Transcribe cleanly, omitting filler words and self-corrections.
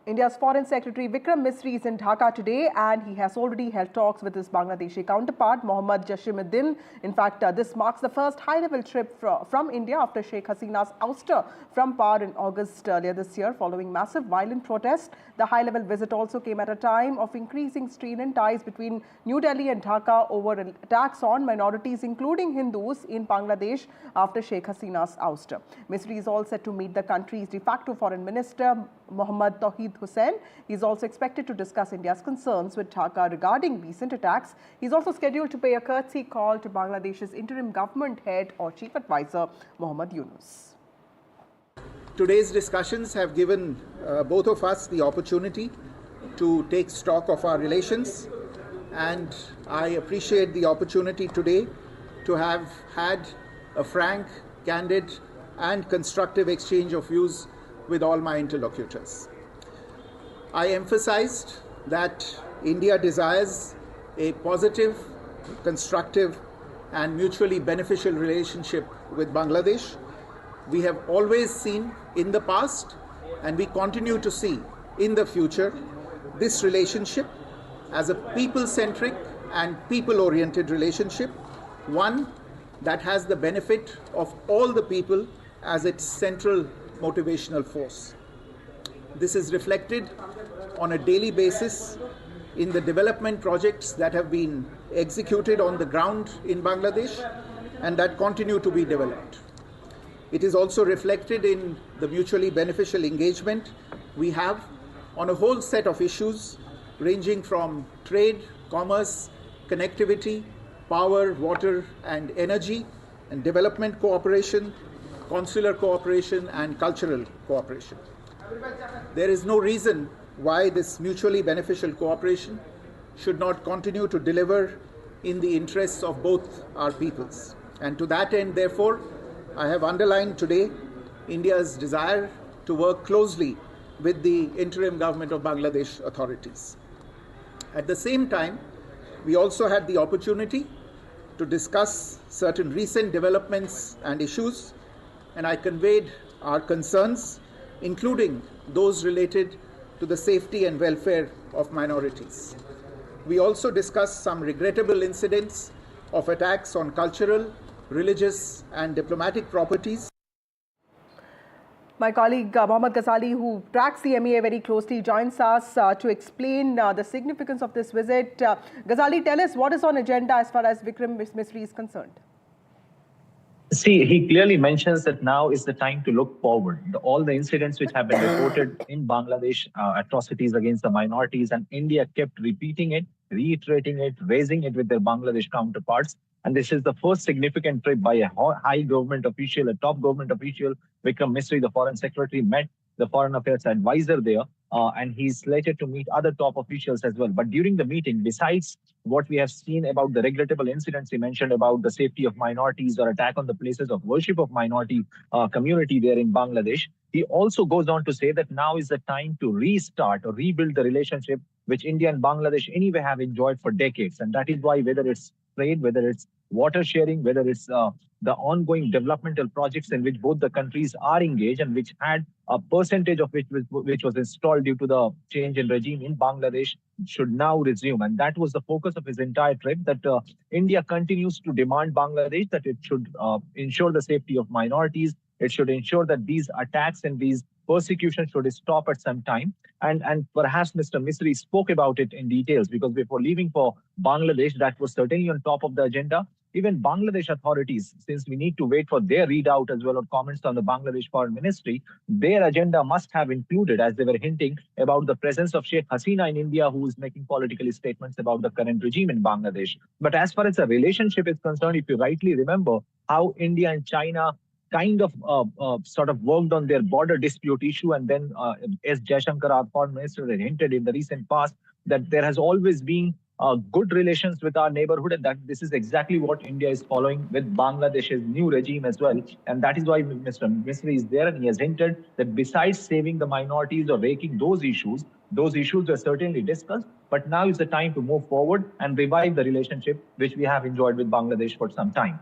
India's Foreign Secretary Vikram Misri is in Dhaka today, and he has already held talks with his Bangladeshi counterpart, Mohammad Jashim Uddin. In fact, this marks the first high-level trip from India after Sheikh Hasina's ouster from power in August earlier this year, following massive violent protests. The high-level visit also came at a time of increasing strain and ties between New Delhi and Dhaka over attacks on minorities, including Hindus, in Bangladesh after Sheikh Hasina's ouster. Misri is all set to meet the country's de facto foreign minister, Mohammad Hussain. He is also expected to discuss India's concerns with Dhaka regarding recent attacks. He is also scheduled to pay a courtesy call to Bangladesh's interim government head or chief advisor, Mohammad Yunus. Today's discussions have given both of us the opportunity to take stock of our relations, and I appreciate the opportunity today to have had a frank, candid and constructive exchange of views with all my interlocutors. I emphasized that India desires a positive, constructive and mutually beneficial relationship with Bangladesh. We have always seen in the past, and we continue to see in the future, this relationship as a people-centric and people-oriented relationship, one that has the benefit of all the people as its central motivational force. This is reflected on a daily basis in the development projects that have been executed on the ground in Bangladesh and that continue to be developed. It is also reflected in the mutually beneficial engagement we have on a whole set of issues ranging from trade, commerce, connectivity, power, water and energy, and development cooperation, consular cooperation and cultural cooperation. There is no reason why this mutually beneficial cooperation should not continue to deliver in the interests of both our peoples. And to that end, therefore, I have underlined today India's desire to work closely with the interim government of Bangladesh authorities. At the same time, we also had the opportunity to discuss certain recent developments and issues, and I conveyed our concerns, including those related to the safety and welfare of minorities. We also discussed some regrettable incidents of attacks on cultural, religious and diplomatic properties. My colleague Mohammad Ghazali, who tracks the MEA very closely, joins us to explain the significance of this visit. Ghazali, tell us what is on agenda as far as Vikram Misri is concerned. See, he clearly mentions that now is the time to look forward. All the incidents which have been reported in Bangladesh, atrocities against the minorities, and India kept repeating it, reiterating it, raising it with their Bangladesh counterparts. And this is the first significant trip by a high government official, a top government official. Vikram Misri, the foreign secretary, met the foreign affairs advisor there, and he's slated to meet other top officials as well. But during the meeting, besides what we have seen about the regrettable incidents he mentioned about the safety of minorities or attack on the places of worship of minority community there in Bangladesh, he also goes on to say that now is the time to restart or rebuild the relationship which India and Bangladesh anyway have enjoyed for decades. And that is why whether it's trade, whether it's water sharing, whether it's the ongoing developmental projects in which both the countries are engaged and which had a percentage of which was installed due to the change in regime in Bangladesh should now resume. And that was the focus of his entire trip, that India continues to demand Bangladesh that it should ensure the safety of minorities. It should ensure that these attacks and these persecution should stop at some time. And perhaps Mr. Misri spoke about it in details, because before leaving for Bangladesh, that was certainly on top of the agenda. Even Bangladesh authorities, since we need to wait for their readout as well or comments on the Bangladesh Foreign Ministry, their agenda must have included, as they were hinting, about the presence of Sheikh Hasina in India, who is making political statements about the current regime in Bangladesh. But as far as the relationship is concerned, if you rightly remember how India and China kind of sort of worked on their border dispute issue, and then S. Jaishankar, our foreign minister, had hinted in the recent past that there has always been good relations with our neighborhood, and that this is exactly what India is following with Bangladesh's new regime as well. And that is why Mr. Misri is there, and he has hinted that besides saving the minorities or raking those issues were certainly discussed, but now is the time to move forward and revive the relationship which we have enjoyed with Bangladesh for some time.